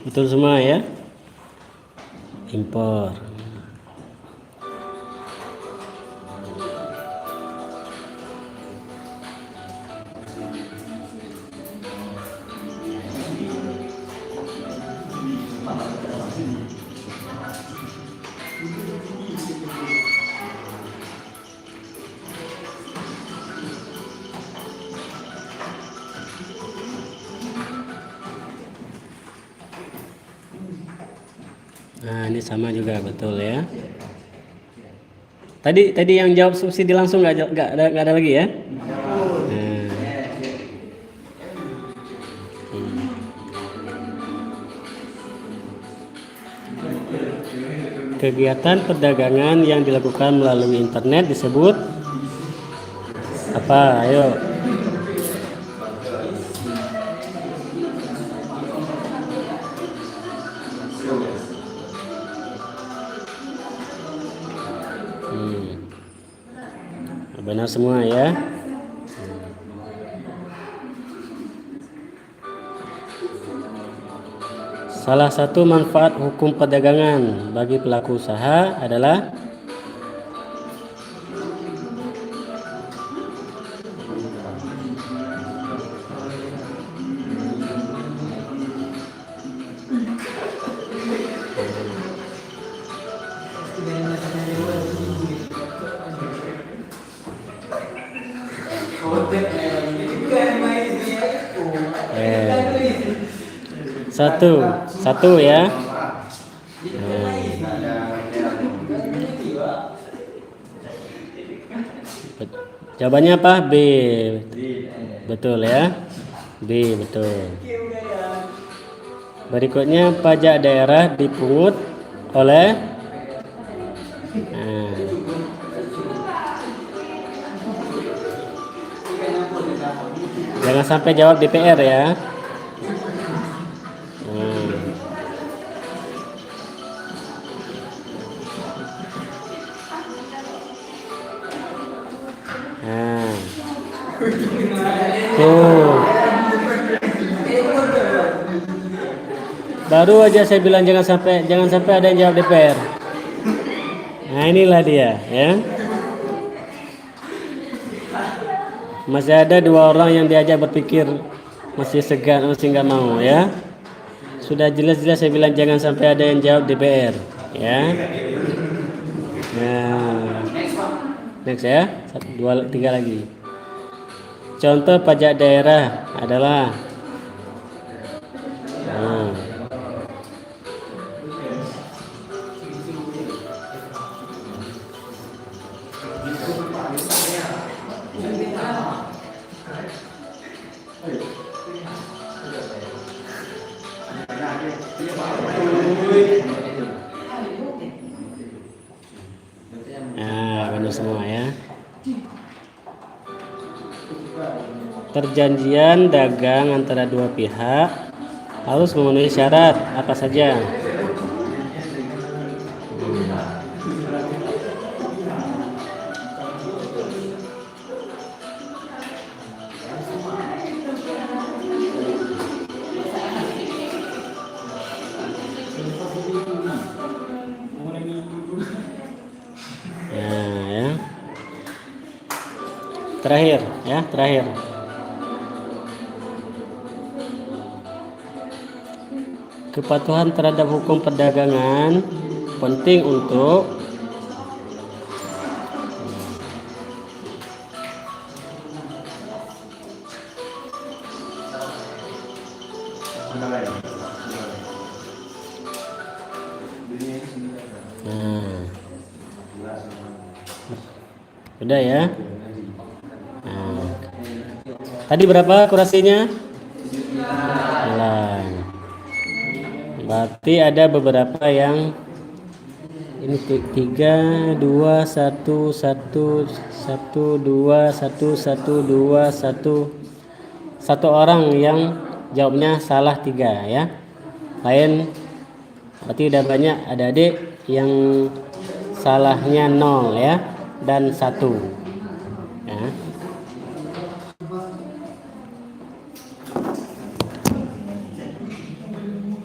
Betul semua ya. Impor. Nah, ini sama juga betul ya. Tadi yang jawab subsidi langsung nggak ada lagi ya? Nah. Kegiatan perdagangan yang dilakukan melalui internet disebut apa? Ayo. Benar semua ya. Salah satu manfaat hukum perdagangan bagi pelaku usaha adalah satu ya. Jawabannya apa? B. Betul ya. B betul. Berikutnya pajak daerah dipungut oleh jangan sampai jawab DPR ya. Tuh. Baru aja saya bilang jangan sampai ada yang jawab DPR. Nah, inilah dia ya. Masih ada 2 orang yang diajak berpikir masih segan, masih nggak mau ya. Sudah jelas-jelas saya bilang jangan sampai ada yang jawab DPR ya. Nah, next ya. 1, 2, 3 lagi. Contoh pajak daerah adalah benar semua ya. Perjanjian dagang antara 2 pihak harus memenuhi syarat apa saja? Terakhir. Kepatuhan terhadap hukum perdagangan penting untuk udah ya. Tadi berapa akurasinya? 9. Berarti ada beberapa yang ini 3, 2, 1, 1, 1, 2, 1, 1, 2, 1. 1 orang yang jawabnya salah 3 ya. Lain berarti udah banyak adik-adik yang salahnya 0 ya dan 1 ya.